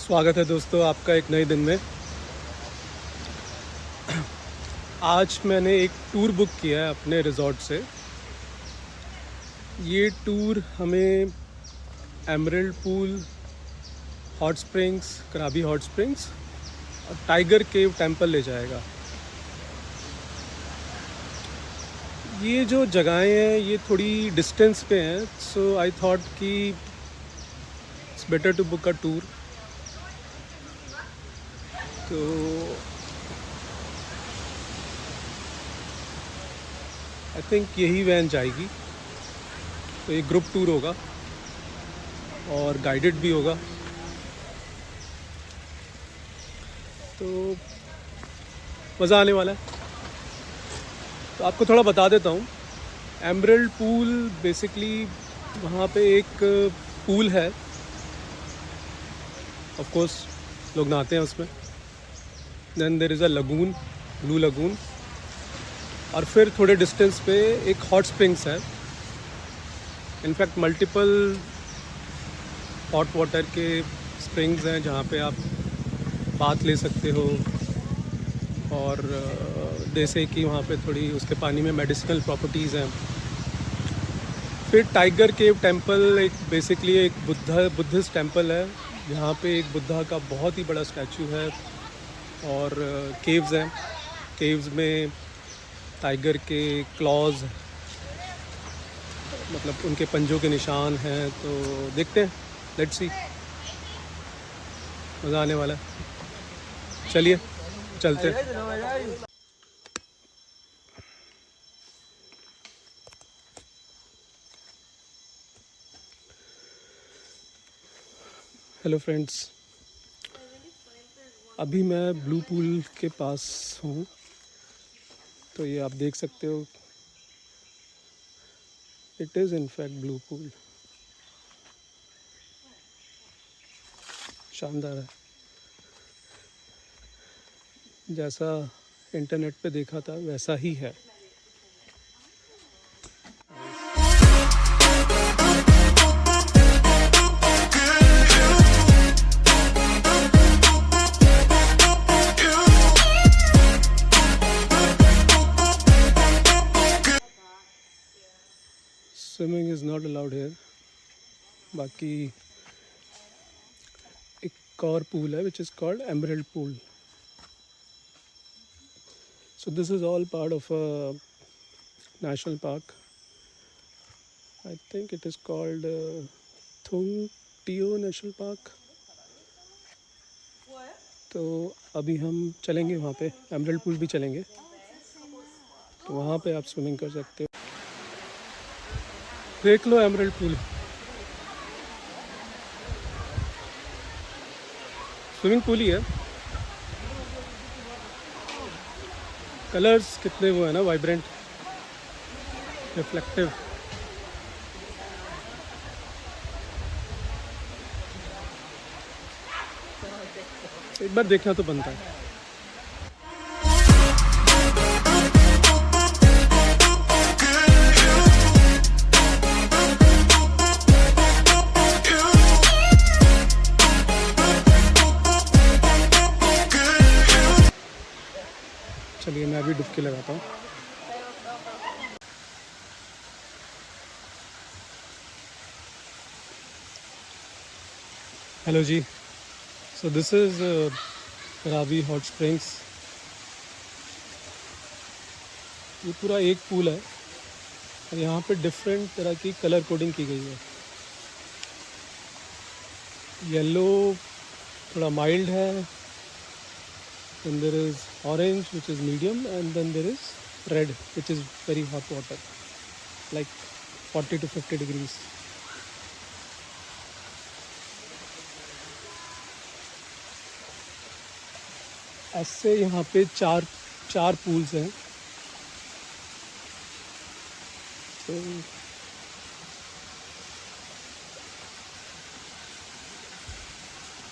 स्वागत है दोस्तों आपका एक नए दिन में। आज मैंने एक टूर बुक किया है अपने रिज़ॉर्ट से। ये टूर हमें एमरल्ड पूल, हॉट स्प्रिंग्स, कराबी हॉट स्प्रिंग्स और टाइगर केव टेंपल ले जाएगा। ये जो जगहें हैं ये थोड़ी डिस्टेंस पे हैं, सो आई थॉट कि it's better to book a tour. तो आई थिंक यही वैन जाएगी। तो ये ग्रुप टूर होगा और गाइडेड भी होगा। तो मज़ा आने वाला है। तो आपको थोड़ा बता देता हूँ। एमरल्ड पूल बेसिकली वहाँ पे एक पूल है, ऑफ कोर्स लोग नहाते हैं उसमें। Then there is a lagoon, blue lagoon, और फिर थोड़े डिस्टेंस पे एक हॉट स्प्रिंग्स है। इनफैक्ट मल्टीपल हॉट वाटर के स्प्रिंग्स हैं जहाँ पे आप बाथ ले सकते हो। और जैसे कि वहाँ पे थोड़ी उसके पानी में मेडिसिनल प्रॉपर्टीज़ हैं। फिर टाइगर केव टेंपल एक बेसिकली एक बुद्धिस्ट टेंपल है जहाँ पे एक बुद्धा का बहुत ही बड़ा स्टैचू है। और केव्स हैं, केव्स में टाइगर के क्लॉज, मतलब उनके पंजों के निशान हैं। तो देखते हैं, लेट्स सी, मज़ा आने वाला है। चलिए चलते हैं। हेलो फ्रेंड्स, अभी मैं ब्लू पूल के पास हूँ। तो ये आप देख सकते हो, it is in fact blue pool. शानदार है, जैसा इंटरनेट पे देखा था वैसा ही है। Swimming is not allowed here. बाकी एक और पूल है which is called emerald pool. So this is all part of a national park. I think it is called Thung Tio national park. तो अभी हम चलेंगे वहाँ पे, एमरल्ड पूल भी चलेंगे। तो वहाँ पे आप स्विमिंग कर सकते हो। देख लो एमरल्ड पूल, स्विमिंग पूल ही है। कलर्स कितने वो है ना, वाइब्रेंट, रिफ्लेक्टिव। एक बार देखना तो बनता है। चलिए मैं अभी डुबकी लगाता हूँ। Hello ji, so this is Krabi hot springs. ये पूरा एक पूल है और यहाँ पे डिफरेंट तरह की कलर कोडिंग की गई है। येलो थोड़ा माइल्ड है, then there is orange which is medium, and then there is red which is very hot water, like 40 to 50 degrees. ऐसे यहाँ पे चार चार पूल्स हैं। तो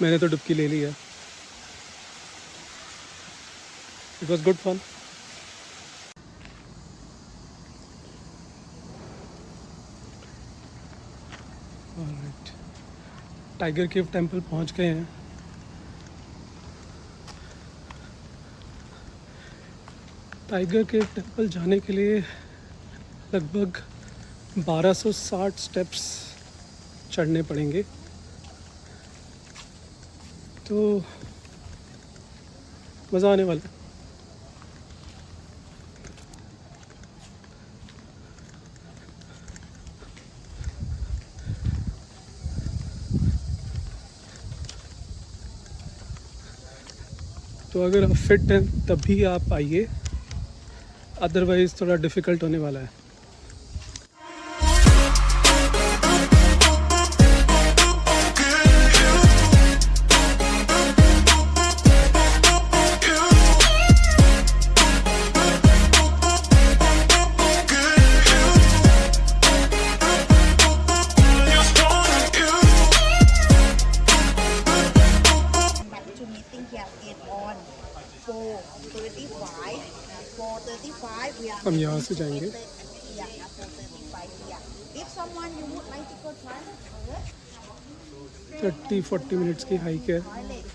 मैंने तो डुबकी ले ली है। It was good fun. Alright, tiger cave temple पहुँच गए हैं। टाइगर के टेम्पल जाने के लिए लगभग 1260 स्टेप्स चढ़ने पड़ेंगे, तो मज़ा आने वाला है। तो अगर आप फिट हैं तभी आप आइए, अदरवाइज़ थोड़ा डिफ़िकल्ट होने वाला है। to meeting here again on 4:35. 4:35 we are हम यहाँ से जाएंगे। Yeah, 4:35 here. If someone you would like to go toilet, 30-40 minutes की हाइक है, toilet.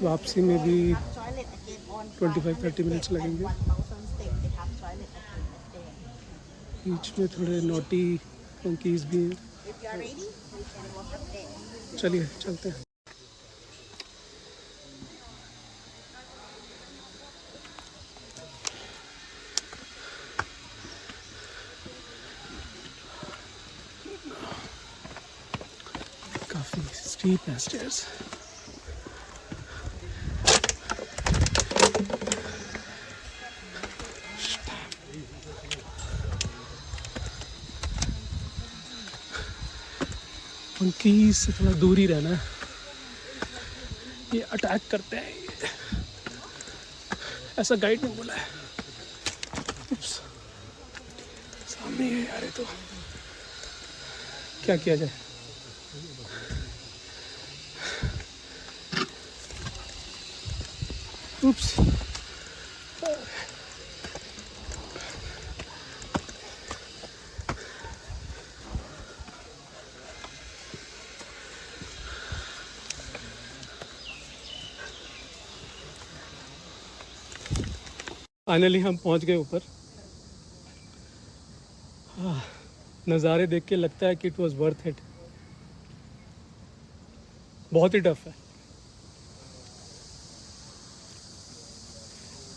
वापसी में भी Toilet again on 25-30 मिनट्स लगेंगे। 1,000 steps. They have toilet again there. बीच में थोड़े नोटी मंकीज़ भी हैं। If you are ready, we can walk up there. चलिए चलते हैं। काफ़ी स्टीप है स्टेयर्स। मंकीज़ से थोड़ा दूर ही रहना है, ये अटैक करते हैं। ऐसा गाइड ने बोला है। उप्स, सामने है यार, ये तो क्या किया जाए। उप्स, फाइनली हम पहुंच गए ऊपर। नज़ारे देख के लगता है कि इट वाज वर्थ इट। बहुत ही टफ है।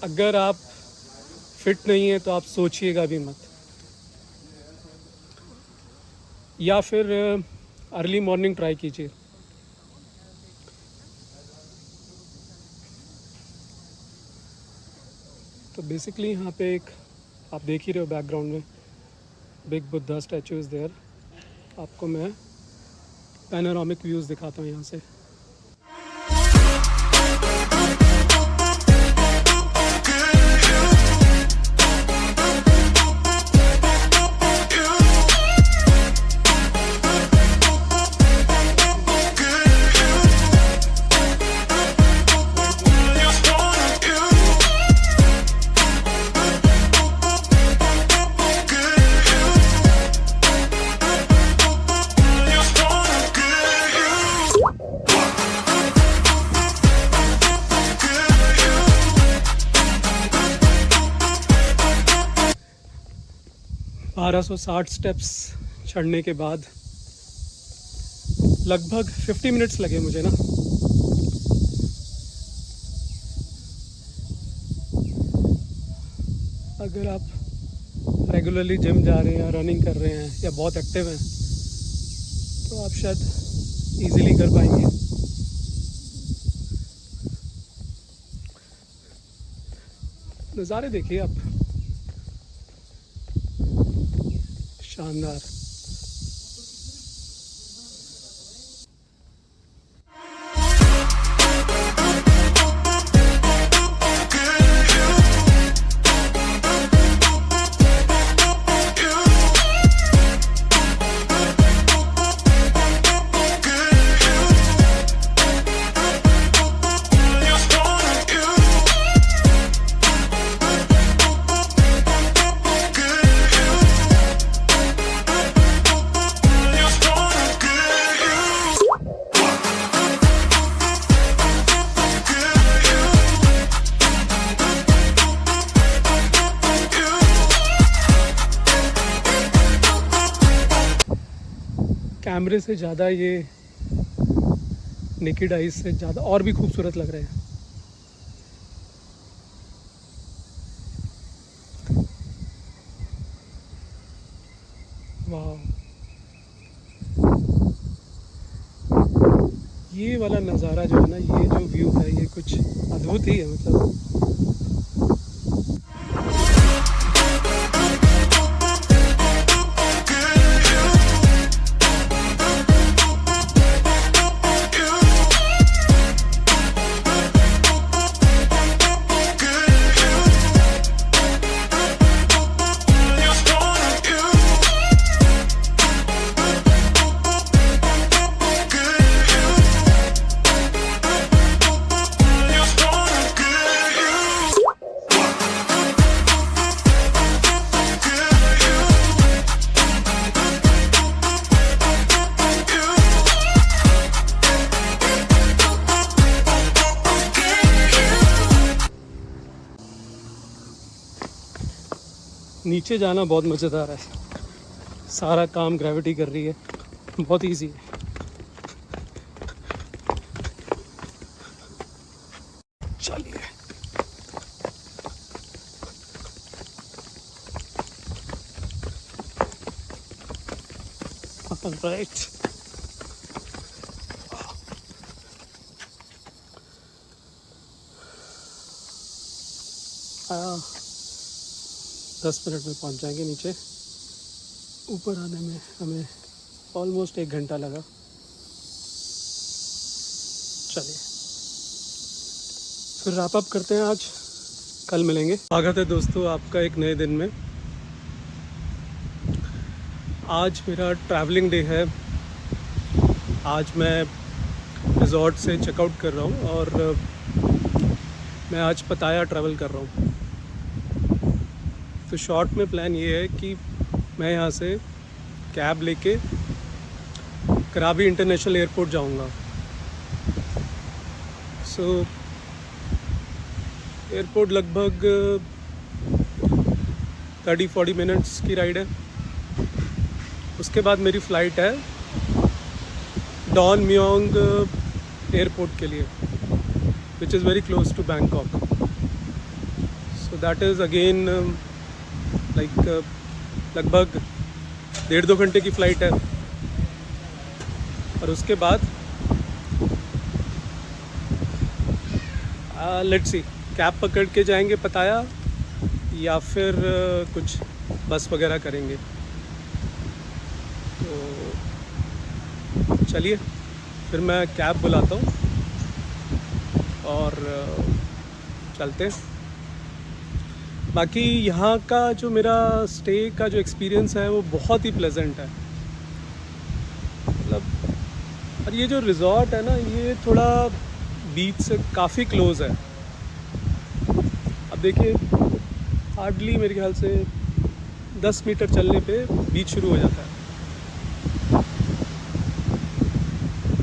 अगर आप फिट नहीं है तो आप सोचिएगा भी मत, या फिर अर्ली मॉर्निंग ट्राई कीजिए। तो बेसिकली यहाँ पे एक, आप देख ही रहे हो बैकग्राउंड में, big Buddha statue is there. आपको मैं पैनोरामिक व्यूज़ दिखाता हूँ यहाँ से। बारह 1260 स्टेप्स चढ़ने के बाद लगभग 50 मिनट्स लगे मुझे ना। अगर आप रेगुलरली जिम जा रहे हैं या रनिंग कर रहे हैं या बहुत एक्टिव हैं तो आप शायद इजीली कर पाएंगे। नज़ारे देखिए आप, शानदार। कैमरे से ज़्यादा ये नेकेड आइज से ज़्यादा और भी खूबसूरत लग रहे हैं। वाह, ये वाला नज़ारा जो है ना, ये जो व्यू है ये कुछ अद्भुत ही है। मतलब नीचे जाना बहुत मज़ेदार है। सारा काम ग्रेविटी कर रही है, बहुत इजी है। चलिए राइट, 10 मिनट में पहुंच जाएंगे नीचे। ऊपर आने में हमें ऑलमोस्ट 1 घंटा लगा। चलिए फिर रैप अप करते हैं, आज कल मिलेंगे। स्वागत है दोस्तों आपका एक नए दिन में। आज मेरा ट्रैवलिंग डे है। आज मैं रिज़ॉर्ट से चेकआउट कर रहा हूँ और मैं आज पताया ट्रैवल कर रहा हूँ। तो शॉर्ट में प्लान ये है कि मैं यहाँ से कैब लेके कराबी इंटरनेशनल एयरपोर्ट जाऊँगा। सो एयरपोर्ट लगभग 30-40 मिनट्स की राइड है। उसके बाद मेरी फ़्लाइट है डॉन म्योंग एयरपोर्ट के लिए, which is very close to Bangkok. So that is again like लगभग 1.5-2 घंटे की फ़्लाइट है। और उसके बाद लेट्स सी, कैब पकड़ के जाएंगे पताया या फिर कुछ बस वगैरह करेंगे। तो चलिए फिर मैं कैब बुलाता हूँ और चलते हैं। बाकी यहाँ का जो मेरा स्टे का जो एक्सपीरियंस है वो बहुत ही प्लेजेंट है। मतलब और ये जो रिज़ॉर्ट है ना, ये थोड़ा बीच से काफ़ी क्लोज़ है। अब देखिए हार्डली मेरे ख्याल से 10 मीटर चलने पे बीच शुरू हो जाता है।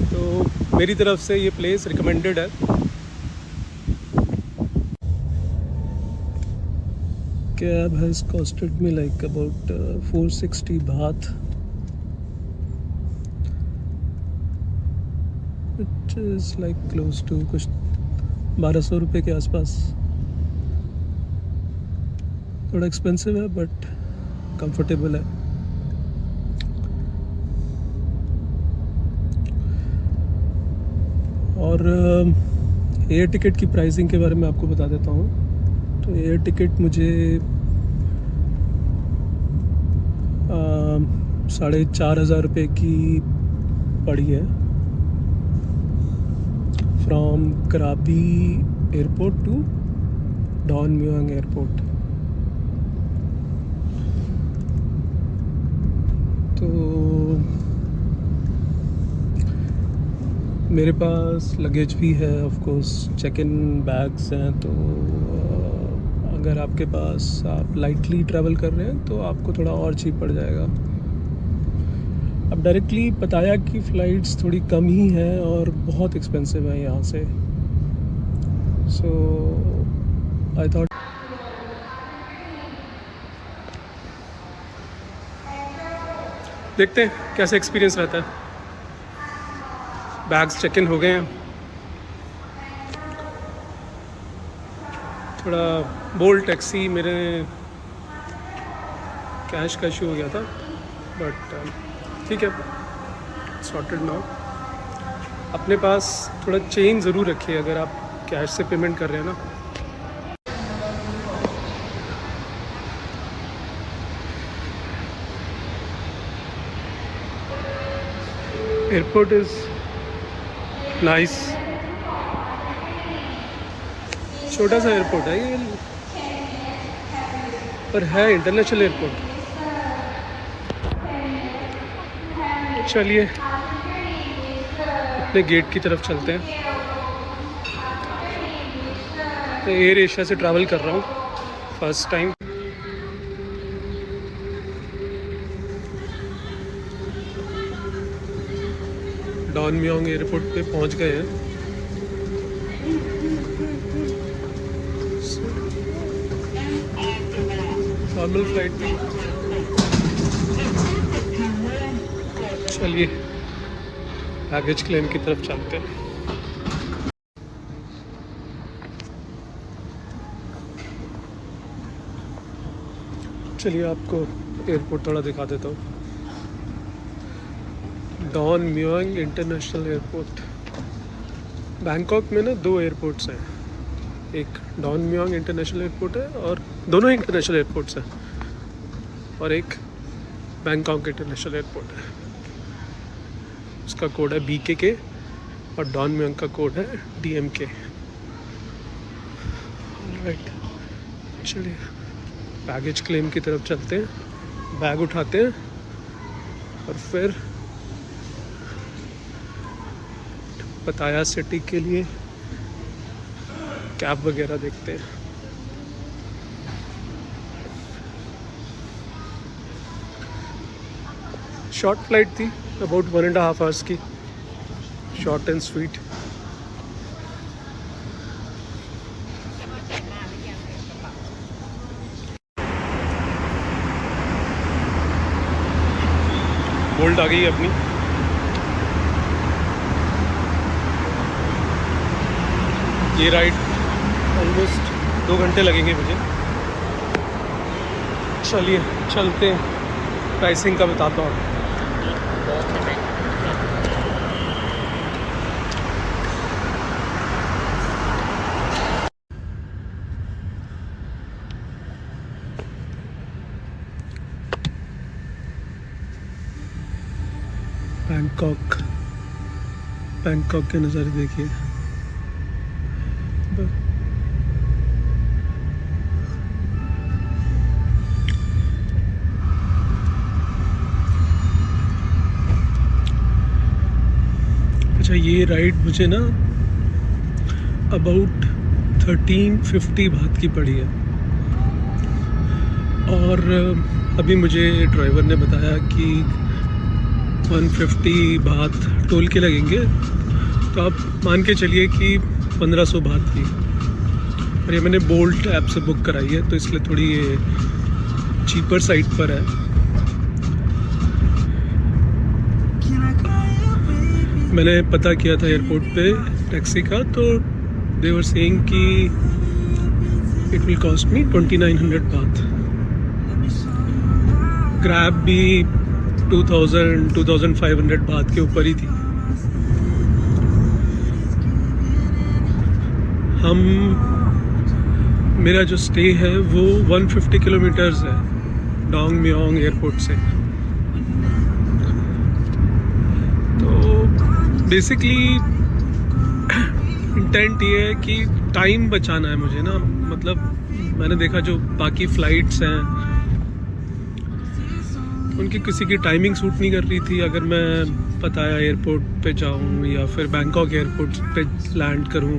तो मेरी तरफ से ये प्लेस रिकमेंडेड है। Cab has costed me like about 460 baht, which is like close to कुछ 1200 रुपये के आसपास। थोड़ा एक्सपेंसिव है बट कंफर्टेबल है। और एयर टिकट की प्राइसिंग के बारे में आपको बता देता हूँ। तो एयर टिकट मुझे 4,500 रुपये की पड़ी है from Krabi airport to Don Mueang airport. तो मेरे पास लगेज भी है, of course check in bags हैं। तो अगर आपके पास आप लाइटली ट्रैवल कर रहे हैं तो आपको थोड़ा और चीप पड़ जाएगा। अब डायरेक्टली पताया की फ़्लाइट्स थोड़ी कम ही हैं और बहुत एक्सपेंसिव है यहाँ से। सो आई थॉट देखते हैं कैसा एक्सपीरियंस रहता है। बैग्स चेक इन हो गए हैं। थोड़ा बोल्ट टैक्सी मेरे कैश का इशू हो गया था, बट ठीक है, सॉर्टेड नाउ। अपने पास थोड़ा चेंज ज़रूर रखिए अगर आप कैश से पेमेंट कर रहे हैं ना। एयरपोर्ट इज़ नाइस, छोटा सा एयरपोर्ट है ये, पर है इंटरनेशनल एयरपोर्ट। चलिए अपने गेट की तरफ चलते हैं। मैं एयर एशिया से ट्रैवल कर रहा हूँ first time. Don Mueang airport पे पहुँच गए हैं। नॉर्मल फ्लाइट थी। चलिए बैगेज क्लेम की तरफ चलते हैं। चलिए आपको एयरपोर्ट थोड़ा दिखा देता हूँ। Don Mueang international airport. Bangkok में ना 2 एयरपोर्ट्स हैं, एक डॉन म्योंग इंटरनेशनल एयरपोर्ट है और दोनों इंटरनेशनल एयरपोर्ट्स हैं, और एक बैंकॉक इंटरनेशनल एयरपोर्ट है। उसका कोड है BKK और डॉन म्योंग का कोड है DMK। राइट, चलिए बैगेज क्लेम की तरफ चलते हैं, बैग उठाते हैं और फिर पताया सिटी के लिए कैब वगैरह देखते हैं। शॉर्ट फ्लाइट थी, अबाउट 1.5 आवर्स की, शॉर्ट एंड स्वीट। बोल्ट आ गई है अपनी। ये राइड ऑलमोस्ट 2 घंटे लगेंगे मुझे। चलिए चलते हैं, प्राइसिंग का बताता हूँ। बैंकॉक के नज़ारे देखिए। अच्छा, ये राइड मुझे ना अबाउट 1350 बात की पड़ी है, और अभी मुझे ड्राइवर ने बताया कि 150 बात टोल के लगेंगे, तो आप मान के चलिए कि 1500 बात की। और ये मैंने बोल्ट ऐप से बुक कराई है, तो इसलिए थोड़ी ये चीपर साइड पर है। मैंने पता किया था एयरपोर्ट पे टैक्सी का, तो दे वर सेइंग कि इट विल कॉस्ट मी 2900 बात। ग्रैब भी 2500 बात के ऊपर ही थी। मेरा जो स्टे है वो 150 किलोमीटर्स है डॉन म्योंग एयरपोर्ट से। तो बेसिकली इंटेंट ये है कि टाइम बचाना है मुझे ना। मतलब मैंने देखा जो बाकी फ़्लाइट्स हैं उनकी किसी की टाइमिंग सूट नहीं कर रही थी। अगर मैं पताया एयरपोर्ट पे जाऊं या फिर बैंकॉक एयरपोर्ट पे लैंड करूं